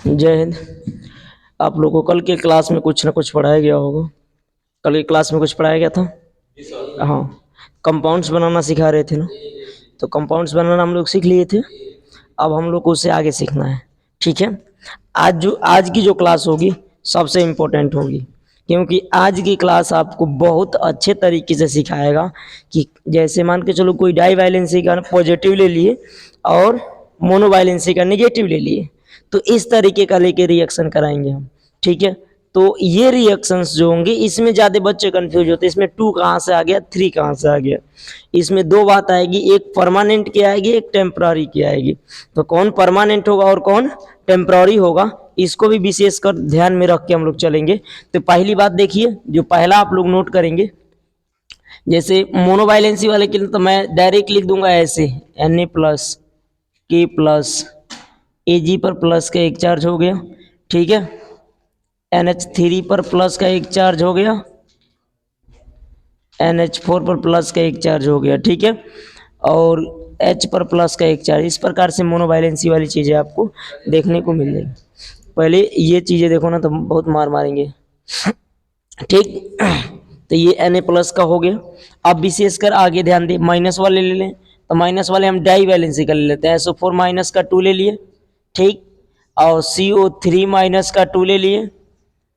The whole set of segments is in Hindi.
जय हिंद। आप लोगों को कल के क्लास में कुछ ना कुछ पढ़ाया गया होगा। कल की क्लास में कुछ पढ़ाया गया था। हाँ, कंपाउंड्स बनाना सिखा रहे थे ना, तो कंपाउंड्स बनाना हम लोग सीख लिए थे। अब हम लोग को उससे आगे सीखना है। ठीक है, आज की जो क्लास होगी सबसे इम्पोर्टेंट होगी, क्योंकि आज की क्लास आपको बहुत अच्छे तरीके से सिखाएगा कि जैसे मान के चलो कोई डाई वायलेंसी का पॉजिटिव ले लिए और मोनो वायलेंसी का नेगेटिव ले लिए, तो इस तरीके का लेके रिएक्शन कराएंगे हम। ठीक है, तो ये रिएक्शंस जो होंगे इसमें ज़्यादा बच्चे कंफ्यूज होते हैं, इसमें 2 कहाँ से आ गया, 3 कहाँ से आ गया। इसमें 2 बात आएगी, एक परमानेंट की आएगी, एक टेम्पररी की आएगी। तो कौन परमानेंट होगा और कौन टेम्पररी होगा, इसको भी विशेषकर ध्यान में रख के हम लोग चलेंगे। तो पहली बात देखिए, जो पहला आप लोग नोट करेंगे, जैसे मोनोवाइलेंसी वाले के लिए तो मैं डायरेक्ट लिख दूंगा ऐसे, Na प्लस के प्लस Ag पर प्लस का एक चार्ज हो गया। ठीक है, NH3 पर प्लस का एक चार्ज हो गया, NH4 पर प्लस का एक चार्ज हो गया। ठीक है, और H पर प्लस का एक चार्ज। इस प्रकार से मोनोवाइलेंसी वाली चीज़ें आपको देखने को मिल जाएगी। पहले ये चीज़ें देखो ना तो बहुत मार मारेंगे। ठीक, तो ये Na प्लस का हो गया। अब विशेषकर आगे ध्यान दे, माइनस वाले ले लें, तो माइनस वाले हम डाई वैलेंसी का ले लेते हैं। SO4 माइनस का 2 ले लिए। ठीक, और CO3 माइनस का 2 ले लिए,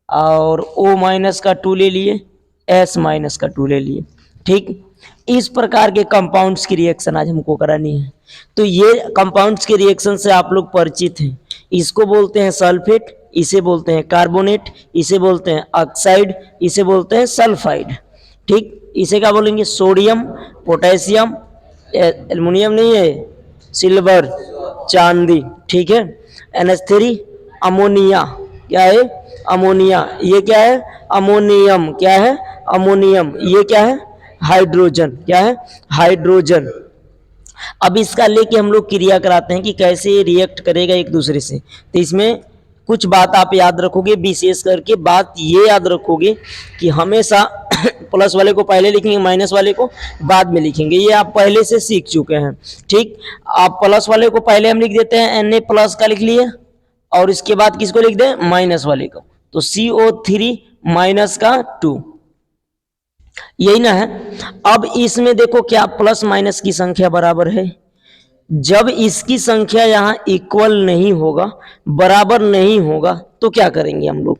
और O माइनस का 2 ले लिए, S माइनस का 2 ले लिए। ठीक, इस प्रकार के कंपाउंड्स की रिएक्शन आज हमको करानी है। तो ये कंपाउंड्स के रिएक्शन से आप लोग परिचित हैं। इसको बोलते हैं सल्फेट, इसे बोलते हैं कार्बोनेट, इसे बोलते हैं ऑक्साइड, इसे बोलते हैं सल्फाइड। ठीक, इसे क्या बोलेंगे, सोडियम, पोटेशियम, एल्युमिनियम नहीं है, सिल्वर, चांदी। ठीक है, NH3, अमोनिया, क्या है, अमोनिया। ये क्या है, अमोनियम, क्या है, अमोनियम। ये क्या है, हाइड्रोजन, क्या है, हाइड्रोजन। अब इसका लेके हम लोग क्रिया कराते हैं कि कैसे ये रिएक्ट करेगा एक दूसरे से। तो इसमें कुछ बात आप याद रखोगे, विशेष करके बात ये याद रखोगे कि हमेशा प्लस वाले को पहले लिखेंगे, माइनस वाले को बाद में लिखेंगे। ये आप पहले से सीख चुके हैं। ठीक, आप प्लस वाले को पहले हम लिख देते हैं, Na प्लस का लिख लिए, और इसके बाद किसको लिख दें, माइनस वाले को, तो CO3 माइनस का 2, यही ना है। अब इसमें देखो क्या प्लस माइनस की संख्या बराबर है। जब इसकी संख्या यहां इक्वल नहीं होगा, बराबर नहीं होगा, तो क्या करेंगे हम लोग।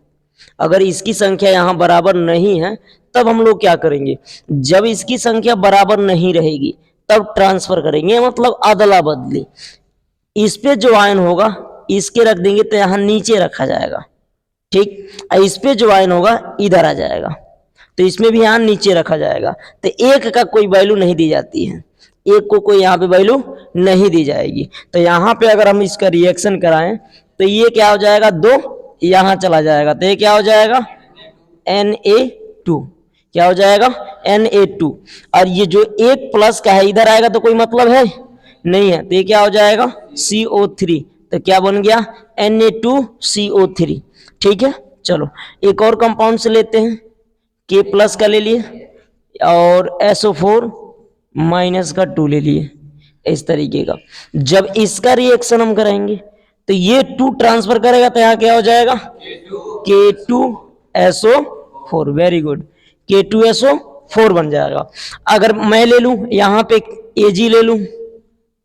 अगर इसकी संख्या यहां बराबर नहीं है तब हम लोग क्या करेंगे, जब इसकी संख्या बराबर नहीं रहेगी तब ट्रांसफर करेंगे, मतलब अदला बदली। इस पे जो आयन होगा इसके रख देंगे तो यहां नीचे रखा जाएगा। ठीक, इस पे जो आयन होगा इधर आ जाएगा, तो इसमें भी यहाँ नीचे रखा जाएगा। तो एक का कोई वैल्यू नहीं दी जाती है, एक को कोई यहाँ पे वैल्यू नहीं दी जाएगी। तो यहाँ पे अगर हम इसका रिएक्शन कराएं तो ये क्या हो जाएगा, 2 यहाँ चला जाएगा, तो ये क्या हो जाएगा, Na2, क्या हो जाएगा, Na2। और ये जो एक प्लस का है इधर आएगा तो कोई मतलब है नहीं है, तो ये क्या हो जाएगा, CO3। तो क्या बन गया, Na2CO3। ठीक है, चलो एक और कंपाउंड से लेते हैं, K प्लस का ले लिए और SO4 माइनस का 2 ले लिए, इस तरीके का। जब इसका रिएक्शन हम कराएंगे तो ये 2 ट्रांसफर करेगा तो यहाँ क्या हो जाएगा, K2SO4, वेरी गुड, K2SO4 बन जाएगा। अगर मैं ले लूं यहाँ पे Ag ले लूं,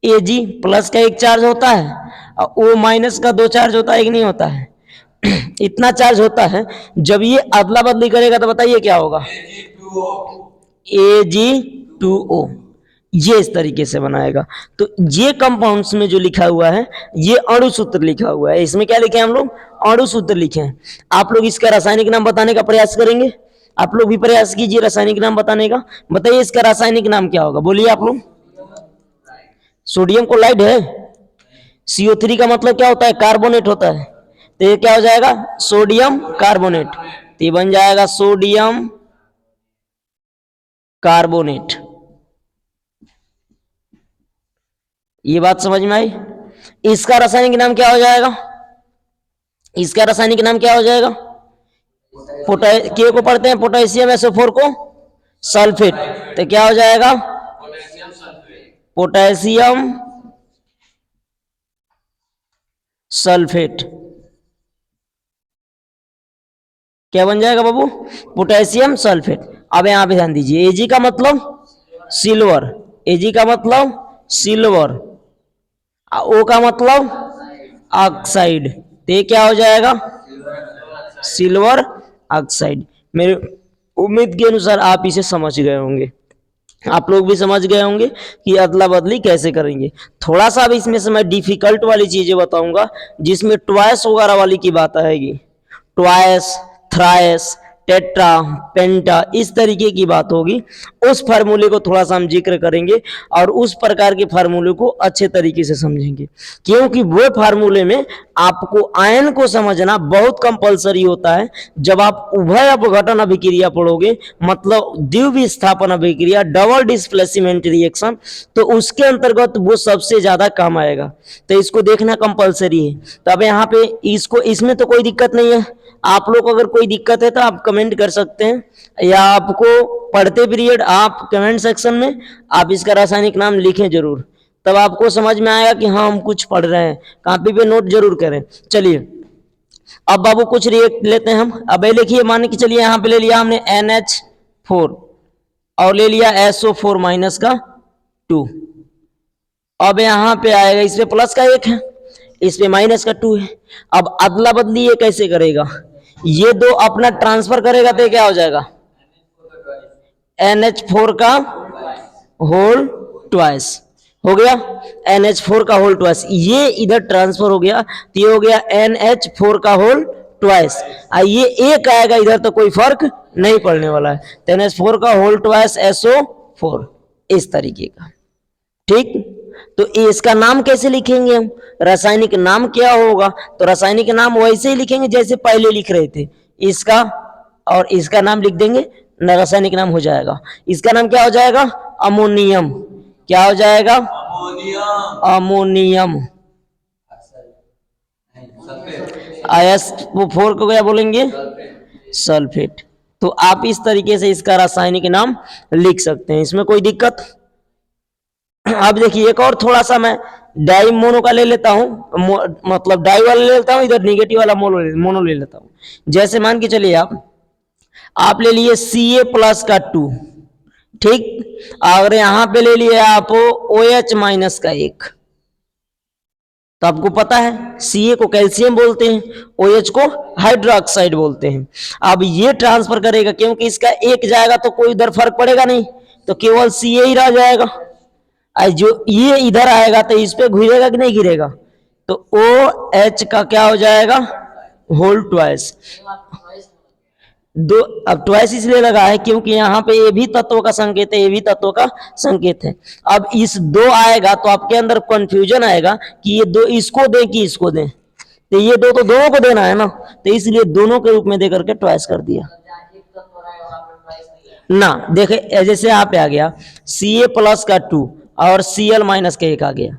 Ag प्लस का एक चार्ज होता है और O माइनस का 2 चार्ज होता है कि नहीं होता है, इतना चार्ज होता है। जब ये अदला बदली करेगा तो बताइए क्या होगा, Ag2O, ये इस तरीके से बनाएगा। तो ये कंपाउंड्स में जो लिखा हुआ है ये अणु सूत्र लिखा हुआ है। इसमें क्या लिखे हैं हम लोग, अणु सूत्र लिखे हैं। आप लोग इसका रासायनिक नाम बताने का प्रयास करेंगे, आप लोग भी प्रयास कीजिए रासायनिक नाम बताने का। बताइए इसका रासायनिक नाम क्या होगा, बोलिए आप लोग। सोडियम क्लोराइड है, CO3 का मतलब क्या होता है, कार्बोनेट होता है, तो ये क्या हो जाएगा, सोडियम कार्बोनेट। तो ये बन जाएगा सोडियम कार्बोनेट। ये बात समझ में आई। इसका रासायनिक नाम क्या हो जाएगा, इसका रासायनिक नाम क्या हो जाएगा, के को पढ़ते हैं पोटेशियम, SO4 को सल्फेट, तो क्या हो जाएगा, पोटेशियम सल्फेट। क्या बन जाएगा बाबू? Potassium sulphate. अब यहां पे ध्यान दीजिए, एजी का मतलब सिल्वर, एजी का मतलब सिल्वर, ओ का मतलब ऑक्साइड, तो ये क्या हो जाएगा? Silver oxide. मेरे उम्मीद के अनुसार आप इसे समझ गए होंगे, आप लोग भी समझ गए होंगे कि अदला बदली कैसे करेंगे। थोड़ा सा अब इसमें से मैं डिफिकल्ट वाली चीजें बताऊंगा, जिसमें ट्वाइस वगैरह वाली की बात आएगी। ट्वाइस, थ्राइस, टेट्रा, पेंटा, इस तरीके की बात होगी। उस फार्मूले को थोड़ा सा हम जिक्र करेंगे और उस प्रकार के फार्मूले को अच्छे तरीके से समझेंगे, क्योंकि वो फार्मूले में आपको आयन को समझना बहुत कंपलसरी होता है। जब आप उभय अपघटन अभिक्रिया पढ़ोगे, मतलब द्विविस्थापन अभिक्रिया, डबल डिस्प्लेसमेंट रिएक्शन, तो उसके अंतर्गत वो सबसे ज्यादा काम आएगा, तो इसको देखना कंपलसरी है। तो अब यहाँ पे इसको, इसमें तो कोई दिक्कत नहीं है। आप लोग को अगर कोई दिक्कत है तो आप कमेंट कर सकते हैं, या आपको पढ़ते पीरियड आप कमेंट सेक्शन में आप इसका रासायनिक नाम लिखें जरूर, तब आपको समझ में आएगा कि हाँ हम कुछ पढ़ रहे हैं। कॉपी पे नोट जरूर करें। चलिए अब बाबू कुछ रिएक्ट लेते हैं हम। अब ये लिखिए, मान के चलिए यहाँ पे ले लिया हमने NH4 और ले लिया SO4 माइनस का 2। अब यहाँ पे आएगा, इसमें प्लस का 1 है, इसमें माइनस का 2 है। अब अदला बदली ये कैसे करेगा? ये दो अपना ट्रांसफर करेगा तो क्या हो जाएगा? NH4 का होल ट्वाइस हो गया, NH4 का होल ट्वाइस, ये इधर ट्रांसफर हो गया तो ये हो गया NH4 का होल ट्वाइस। ये एक आएगा इधर तो कोई फर्क नहीं पड़ने वाला है, तो NH4 का होल ट्वाइस SO4, इस तरीके का। ठीक, तो इसका नाम कैसे लिखेंगे हम? रासायनिक नाम क्या होगा? तो रासायनिक नाम वैसे ही लिखेंगे जैसे पहले लिख रहे थे, इसका और इसका नाम लिख देंगे, न रासायनिक नाम हो जाएगा। इसका नाम क्या हो जाएगा? अमोनियम। क्या हो जाएगा? अमोनियम। IS4 को क्या बोलेंगे? सल्फेट। तो आप इस तरीके से इसका रासायनिक नाम लिख सकते हैं, इसमें कोई दिक्कत? अब देखिए एक और थोड़ा सा मैं डाई मोनो का ले लेता हूं, मतलब डाई वाला ले लेता हूं, इधर निगेटिव वाला मोनो ले लेता हूं। जैसे मान के चलिए आप ले लिए Ca+ का 2, ठीक, और यहां पे ले लिया आप OH- का 1। तो आपको पता है Ca को कैल्शियम बोलते हैं, OH को हाइड्रोक्साइड बोलते हैं। अब ये ट्रांसफर करेगा, क्योंकि इसका एक जाएगा तो कोई इधर फर्क पड़ेगा नहीं, तो केवल Ca ही रह जाएगा। जो ये इधर आएगा तो इस पे घिरेगा कि नहीं घिरेगा? तो OH का क्या हो जाएगा? Whole twice. दो, अब ट्वाइस इसलिए लगा है क्योंकि यहाँ पे ये भी तत्व का संकेत है, ये भी तत्व का संकेत है। अब इस दो आएगा तो आपके अंदर कंफ्यूजन आएगा कि ये दो इसको दें कि इसको दें, तो ये दो तो दोनों को देना है ना, तो इसलिए दोनों के रूप में दे करके ट्वाइस कर दिया ना। देखे जैसे यहाँ पे आ गया Ca+ का 2 और Cl- का 1 आ गया,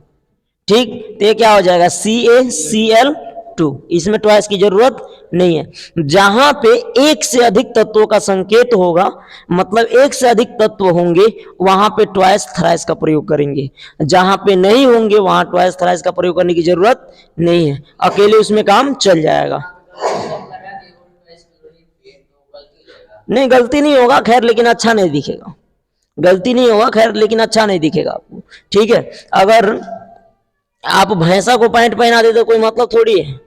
ठीक, तो ये क्या हो जाएगा? CaCl2। इसमें ट्वाइस की जरूरत नहीं है। जहां पे एक से अधिक तत्वों का संकेत होगा, मतलब एक से अधिक तत्व होंगे, वहां पे ट्वाइस थ्राइस का प्रयोग करेंगे। जहां पे नहीं होंगे वहां ट्वाइस थ्राइस का प्रयोग करने की जरूरत नहीं है, अकेले उसमें काम चल जाएगा। नहीं, गलती नहीं होगा खैर, लेकिन अच्छा नहीं दिखेगा। गलती नहीं होगा खैर, लेकिन अच्छा नहीं दिखेगा आपको, ठीक है। अगर आप भैंसा को पैंट पहना दे तो कोई मतलब थोड़ी है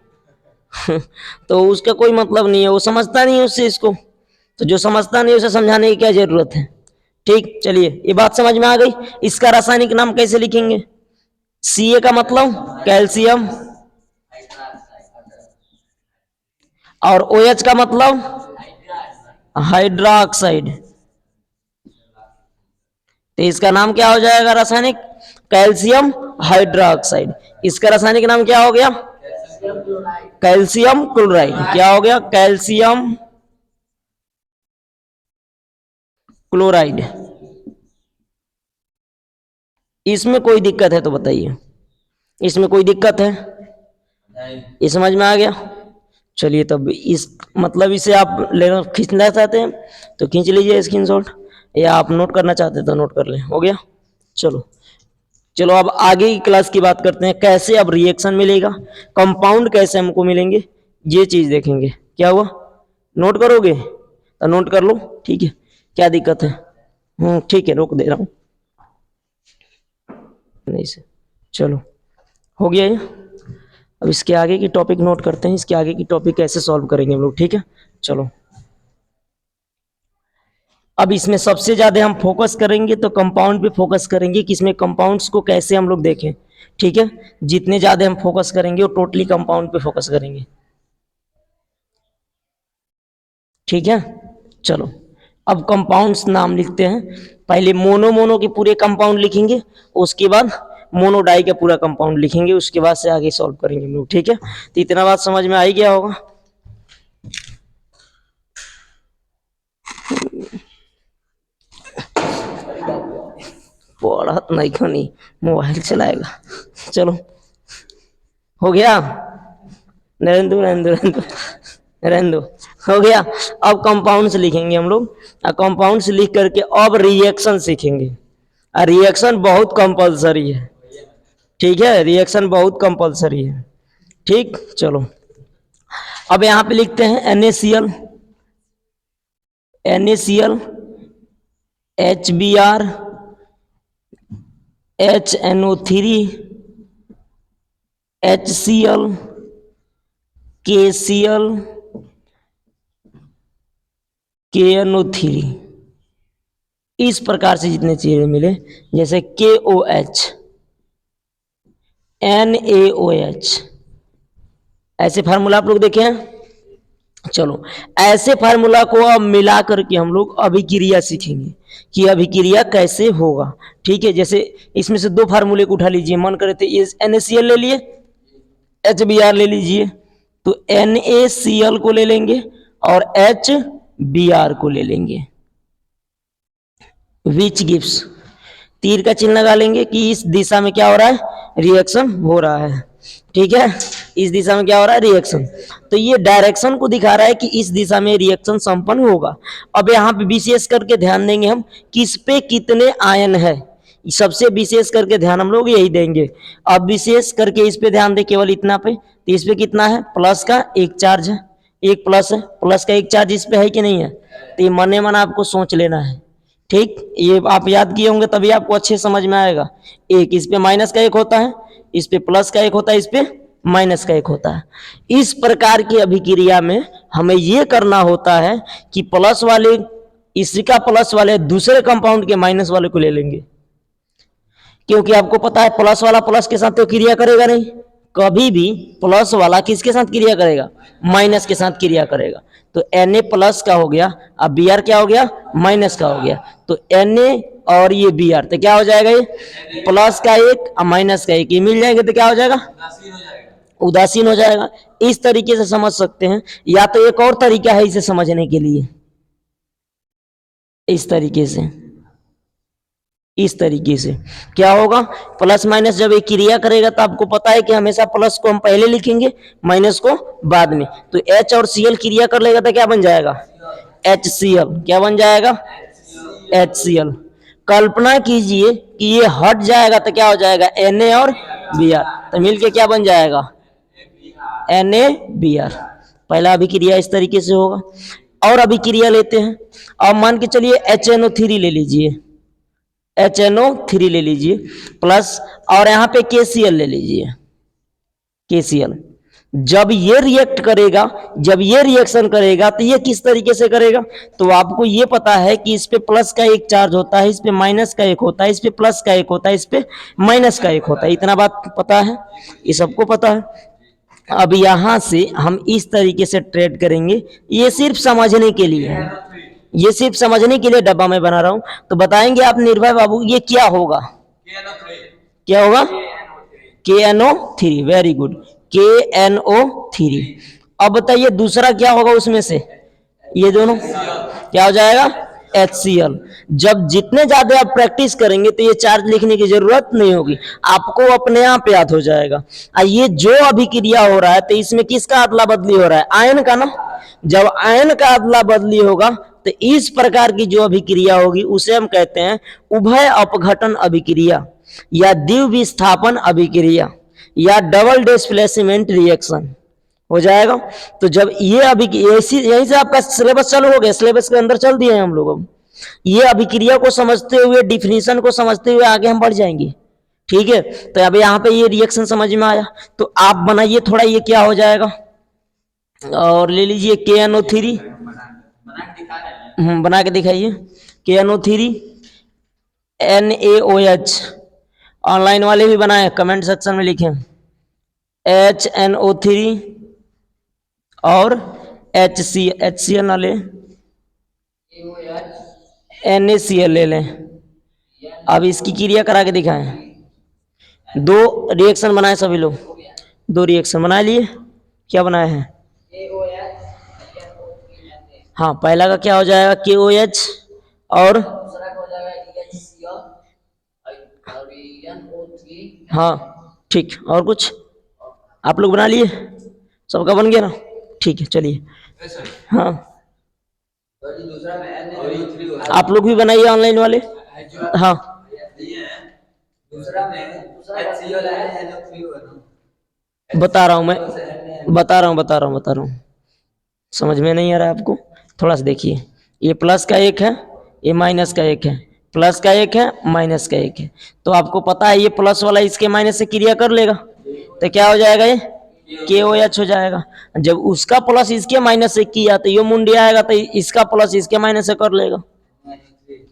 तो उसका कोई मतलब नहीं है, वो समझता नहीं है उससे इसको, तो जो समझता नहीं उसे समझाने की क्या जरूरत है। ठीक, चलिए ये बात समझ में आ गई। इसका रासायनिक नाम कैसे लिखेंगे? Ca का मतलब कैल्शियम, और OH का मतलब हाइड्रोक्साइड, तो इसका नाम क्या हो जाएगा रासायनिक? Calcium hydroxide. इसका रासायनिक नाम क्या हो गया? Calcium chloride. क्या हो गया? Calcium chloride. इसमें कोई दिक्कत है तो बताइए, इसमें कोई दिक्कत है? ये समझ में आ गया? चलिए तब इस मतलब इसे आप लेना खींचना चाहते हैं तो खींच लीजिए स्क्रीनशॉट, या आप नोट करना चाहते हैं तो नोट कर लें। हो गया, चलो। चलो अब आगे की क्लास की बात करते हैं, कैसे अब रिएक्शन मिलेगा, कंपाउंड कैसे हमको मिलेंगे, ये चीज देखेंगे। क्या हुआ, नोट करोगे तो नोट कर लो, ठीक है, क्या दिक्कत है। ठीक है, रोक दे रहा हूं नहीं से। चलो हो गया ये। अब इसके आगे की टॉपिक नोट करते हैं, इसके आगे की टॉपिक कैसे सॉल्व करेंगे हम लोग, ठीक है। चलो अब इसमें सबसे ज्यादा हम फोकस करेंगे तो कंपाउंड पे फोकस करेंगे कि इसमें कंपाउंड्स को कैसे हम लोग देखें, ठीक है। जितने ज्यादा हम फोकस करेंगे वो टोटली कंपाउंड पे फोकस करेंगे, ठीक है। चलो अब कंपाउंड्स नाम लिखते हैं। पहले मोनो मोनो के पूरे कंपाउंड लिखेंगे, उसके बाद मोनो डाई का पूरा कंपाउंड लिखेंगे, उसके बाद से आगे सॉल्व करेंगे हम लोग, ठीक है। तो इतना बात समझ में आ ही गया होगा। पढ़त नहीं खनी, मोबाइल चलाएगा। चलो हो गया, नरेंद्र नरेंद्र नरेंद्र नरेंद्र हो गया। अब कंपाउंड्स लिखेंगे हम लोग, कंपाउंड्स लिख करके अब रिएक्शन सीखेंगे। रिएक्शन बहुत कंपलसरी है, ठीक है, रिएक्शन बहुत कंपलसरी है, ठीक। चलो अब यहां पे लिखते हैं NaCl, NaCl, HBr, HNO3, HCl, KCl, KNO3, इस प्रकार से जितने चीजें मिले, जैसे KOH, NaOH, ऐसे फार्मूला आप लोग देखे हैं। चलो ऐसे फार्मूला को अब मिला करके हम लोग अभिक्रिया सीखेंगे कि अभिक्रिया कैसे होगा, ठीक है। जैसे इसमें से दो फार्मूले को उठा लीजिए, मन करे तो NaCl ले लिए, HBr ले लीजिए, तो NaCl को ले लेंगे और HBr को ले लेंगे, विच गिव्स, तीर का चिन्ह लगा लेंगे कि इस दिशा में क्या हो रहा है, रिएक्शन हो रहा है, ठीक है। इस दिशा में क्या हो रहा है, रिएक्शन, तो ये डायरेक्शन को दिखा रहा है कि इस दिशा में रिएक्शन संपन्न होगा। अब यहाँ पे विशेष करके ध्यान देंगे हम किस पे कितने आयन है, सबसे विशेष करके ध्यान हम लोग यही देंगे। अब विशेष करके इस पे ध्यान दे, केवल इतना पे, तो इस पे कितना है, प्लस का एक चार्ज है, एक प्लस है, प्लस का एक चार्ज इस पे है कि नहीं है, तो ये मने मन आपको सोच लेना है, ठीक। ये आप याद किए होंगे तभी आपको अच्छे समझ में आएगा। एक इस पे माइनस का एक होता है, इस पे प्लस का एक होता है, इस पे माइनस का एक होता है। इस प्रकार की अभिक्रिया में हमें यह करना होता है कि प्लस वाले, इसका प्लस वाले दूसरे कंपाउंड के माइनस वाले को ले लेंगे, क्योंकि आपको पता है प्लस वाला प्लस के साथ तो क्रिया करेगा नहीं, कभी भी प्लस वाला किसके साथ क्रिया करेगा, माइनस के साथ क्रिया करेगा। तो Na प्लस का हो गया, अब Br क्या हो गया, माइनस का हो गया, तो Na और ये Br, तो क्या हो जाएगा, ये प्लस का एक और माइनस का एक, ये मिल जाएंगे तो क्या हो जाएगा, उदासीन हो जाएगा। इस तरीके से समझ सकते हैं, या तो एक और तरीका है इसे समझने के लिए, इस तरीके से, इस तरीके से क्या होगा, प्लस माइनस जब एक क्रिया करेगा तो आपको पता है कि हमेशा प्लस को हम पहले लिखेंगे, माइनस को बाद में। तो H और Cl क्रिया कर लेगा तो क्या बन जाएगा, HCl, क्या बन जाएगा, HCl। कल्पना कीजिए कि ये हट जाएगा तो क्या हो जाएगा, Na और Br, तो मिलके क्या बन जाएगा, NaBr। पहला अभिक्रिया इस तरीके से होगा। और अभिक्रिया लेते हैं, अब मान के चलिए HNO3 ले लीजिए, HNO3 ले लीजिए प्लस, और यहाँ पे KCl ले लीजिए, KCl। जब ये रिएक्ट करेगा, जब ये रिएक्शन करेगा तो ये किस तरीके से करेगा, तो आपको ये पता है कि इस पे प्लस का एक चार्ज होता है, इस पे माइनस का एक होता है, इस पे प्लस का एक होता है, इस पे माइनस का एक होता है, इतना बात पता है, ये सबको पता है। अब यहां से हम इस तरीके से ट्रेड करेंगे, ये सिर्फ समझने के लिए है, ये सिर्फ समझने के लिए डब्बा में बना रहा हूं। तो बताएंगे आप निर्भय बाबू ये क्या होगा, क्या होगा, KNO3, वेरी गुड, KNO3। अब बताइए दूसरा क्या होगा उसमें से, ये दोनों क्या हो जाएगा, HCl। जब जितने ज्यादा आप प्रैक्टिस करेंगे तो ये चार्ज लिखने की जरूरत नहीं होगी, आपको अपने आप याद हो जाएगा। ये जो अभिक्रिया हो रहा है तो इसमें किसका अदला बदली हो रहा है, आयन का ना। जब आयन का अदला बदली होगा तो इस प्रकार की जो अभिक्रिया होगी उसे हम कहते हैं उभय अपघटन अभिक्रिया। या द्विविस्थापन अभिक्रिया या डबल डिस्प्लेसमेंट रिएक्शन हो जाएगा। तो जब ये अभी यहीं से आपका सिलेबस चालू हो गया, सिलेबस के अंदर चल दिए हैं हम लोग। अब ये अभिक्रिया को समझते हुए, डिफिनीशन को समझते हुए आगे हम बढ़ जाएंगे। ठीक है, तो अब यहाँ पे ये रिएक्शन समझ में आया, तो आप बनाइए थोड़ा, ये क्या हो जाएगा, और ले लीजिए KNO3। बना के दिखाइए। KNO3 NaOH, ऑनलाइन वाले भी बनाए, कमेंट सेक्शन में लिखें। HNO3 और HCl ना ले, NaCl ले लें। अब इसकी क्रिया करा के दिखाएं। दो रिएक्शन बनाए सभी लोग, दो रिएक्शन बना लिए। क्या बनाए हैं? हाँ, पहला का क्या हो जाएगा, KOH, और हाँ ठीक, और कुछ आप लोग बना लिए? सबका बन गया ना? ठीक है, चलिए। हाँ, आप लोग भी बनाइए ऑनलाइन वाले। हाँ, बता रहा हूँ मैं, बता रहा हूँ। समझ में नहीं आ रहा है आपको? थोड़ा सा देखिए। ये प्लस का एक है, ये माइनस का एक है, प्लस का एक है, माइनस का एक है। तो आपको पता है ये प्लस वाला इसके माइनस से क्रिया कर लेगा, तो क्या हो जाएगा, ये KOH हो जाएगा। जब उसका प्लस इसके माइनस से किया तो ये मुंडी आएगा, तो इसका प्लस इसके माइनस से कर लेगा,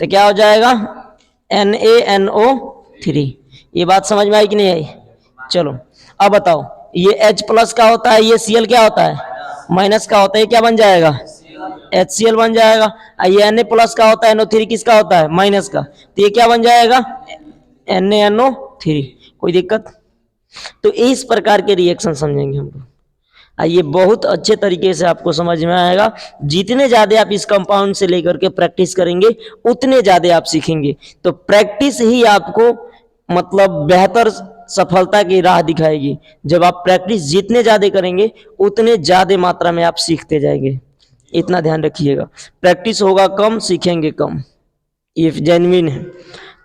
तो क्या हो जाएगा, NaNO3। ये बात समझ में आई कि नहीं आई? चलो अब बताओ, ये H प्लस का होता है, ये Cl क्या होता है, माइनस का होता है, ये क्या बन जाएगा, HCl बन जाएगा। ये Na प्लस का होता है, NO3 किसका होता है, माइनस का, तो ये क्या बन जाएगा, NaNO3। कोई दिक्कत? तो इस प्रकार के रिएक्शन समझेंगे हम लोग। ये बहुत अच्छे तरीके से आपको समझ में आएगा। जितने ज्यादा आप इस कंपाउंड से लेकर के प्रैक्टिस करेंगे, उतने ज्यादा आप सीखेंगे। तो प्रैक्टिस ही आपको मतलब बेहतर सफलता की राह दिखाएगी। जब आप प्रैक्टिस जितने ज्यादा करेंगे, उतने ज्यादा मात्रा में आप सीखते जाएंगे। इतना ध्यान रखिएगा, प्रैक्टिस होगा कम, सीखेंगे कम, ये जेन्युइन है।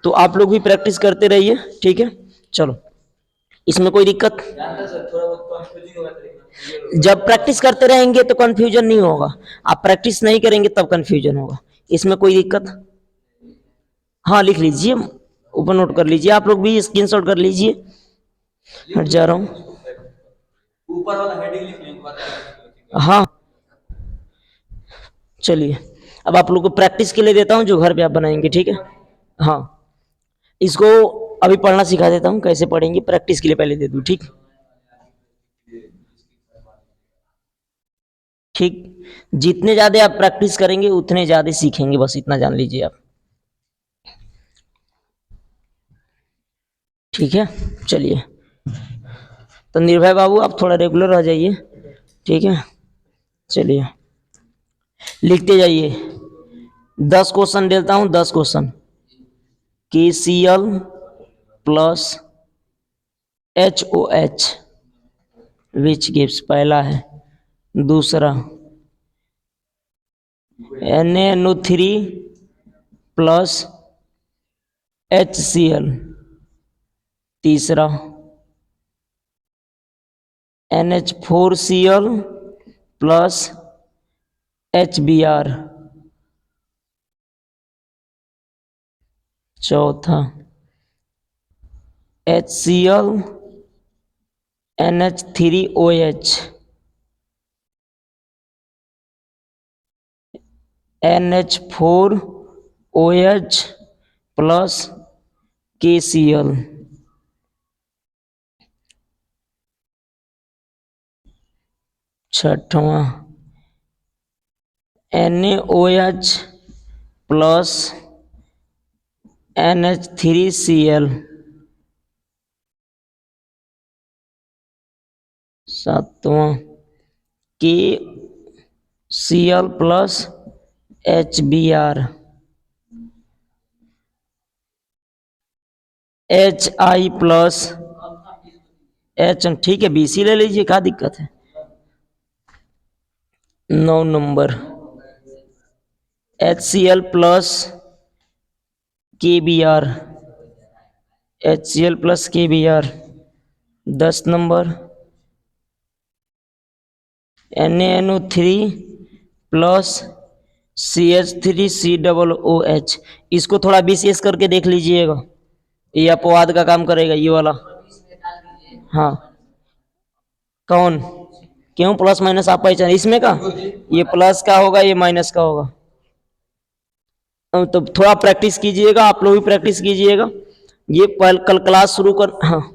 तो आप लोग भी प्रैक्टिस करते रहिए, ठीक है। चलो, इसमें कोई दिक्कत? जब प्रैक्टिस करते रहेंगे तो कंफ्यूजन नहीं होगा, आप प्रैक्टिस नहीं करेंगे तब कंफ्यूजन होगा। इसमें कोई दिक्कत? हाँ, लिख लीजिए, ऊपर नोट कर लीजिए, आप लोग भी स्क्रीनशॉट कर लीजिए। हट जा रहा हूँ, ऊपर वाला हेडिंग लिख लेंगे। हाँ, चलिए अब आप लोग को प्रैक्टिस के लिए देता हूँ, जो घर पे आप बनाएंगे, ठीक है। हाँ, इसको अभी पढ़ना सिखा देता हूँ, कैसे पढ़ेंगे, प्रैक्टिस के लिए पहले दे दूँ, ठीक ठीक। जितने ज्यादा आप प्रैक्टिस करेंगे, उतने ज्यादा सीखेंगे, बस इतना जान लीजिए आप, ठीक है। चलिए, तो निर्भय बाबू आप थोड़ा रेगुलर आ जाइए, ठीक है। चलिए, लिखते जाइए। 10 क्वेश्चन देता हूँ, 10 question. KCl plus HOH which gives, पहला है। दूसरा, NaNO3 प्लस HCl। तीसरा, NH4Cl प्लस HBr। चौथा, HCl NH3OH NH4OH plus KCl। छठवां, NaOH प्लस NH3Cl। सातवां, KCl plus HBr। HI plus H, ठीक है, BC ले लीजिए, क्या दिक्कत है। 9 number, HCl plus KBr। HCl plus KBr 10 number, NaNO3 plus CH3COOH। इसको थोड़ा विशेष करके देख लीजिएगा, ये अपवाद का काम करेगा ये वाला। हाँ, कौन, क्यों प्लस माइनस आप पहचान इसमें का, ये प्लस का होगा, ये माइनस का होगा। तो थोड़ा प्रैक्टिस कीजिएगा, आप लोग भी प्रैक्टिस कीजिएगा। ये कल क्लास शुरू कर, हाँ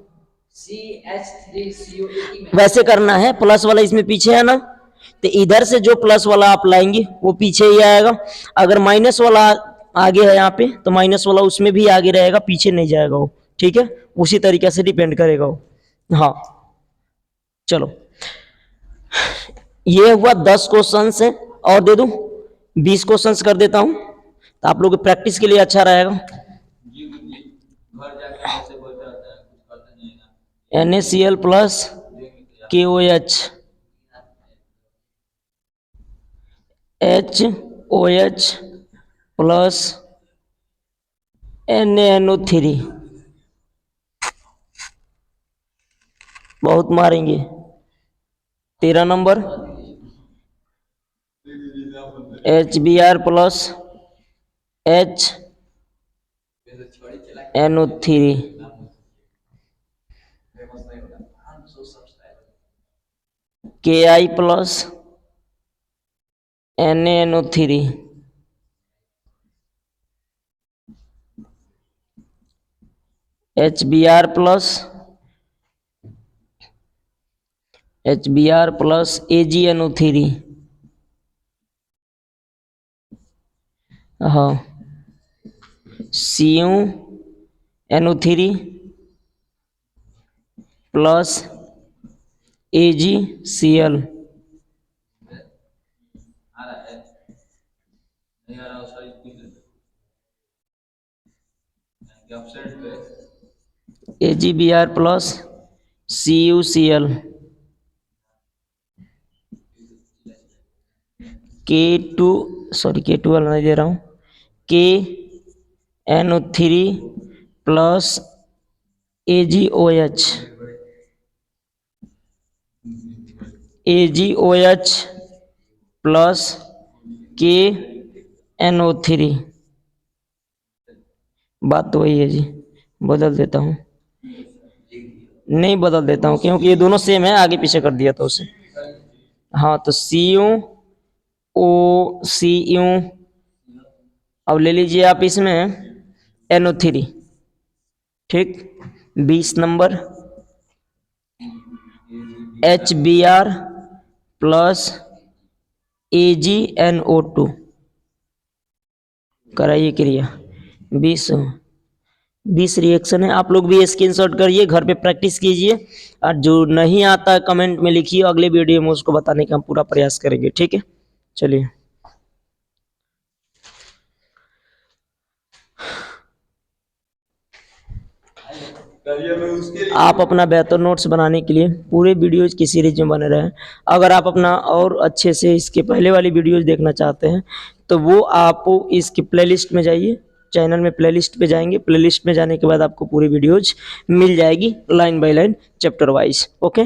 वैसे करना है, प्लस वाला इसमें पीछे है ना, तो इधर से जो प्लस वाला आप लाएंगे वो पीछे ही आएगा। अगर माइनस वाला आगे है यहाँ पे, तो माइनस वाला उसमें भी आगे रहेगा, पीछे नहीं जाएगा वो। ठीक है, उसी तरीके से डिपेंड करेगा वो। हाँ चलो, ये हुआ 10 क्वेश्चन है, और दे दूं 20 क्वेश्चन कर देता हूं, तो आप लोग प्रैक्टिस के लिए अच्छा रहेगा। NaCl plus KOH, HOH plus NaNO3, बहुत मारेंगे। 13 number, HBr plus HNO3, KI plus NaNO3, HBr plus AgNO3। हाँ, CuNO3 plus AgCl, AgBr plus CuCl, K2 K2 वाला नहीं दे रहा हूँ, KNO3 plus AgOH, plus KNO3। बात तो वही है जी, बदल देता हूँ, नहीं बदल देता हूँ क्योंकि ये दोनों सेम है, आगे पीछे कर दिया था उसे। हाँ तो CuO, अब ले लीजिए आप इसमें NO3। ठीक, 20 नंबर, HBr प्लस AgNO2, कराइए क्रिया। 20 रिएक्शन है, आप लोग भी स्क्रीनशॉट करिए, घर पे प्रैक्टिस कीजिए, और जो नहीं आता कमेंट में लिखिए, अगले वीडियो में उसको बताने का हम पूरा प्रयास करेंगे। ठीक है, चलिए। आप अपना बेहतर नोट्स बनाने के लिए पूरे वीडियोज की सीरीज में बने रहें। अगर आप अपना और अच्छे से इसके पहले वाली वीडियोज देखना चाहते हैं, तो वो आप इसकी प्लेलिस्ट में जाइए, चैनल में प्लेलिस्ट पे जाएंगे, प्लेलिस्ट में जाने के बाद आपको पूरी वीडियोज मिल जाएगी, line by line, chapter wise. Okay.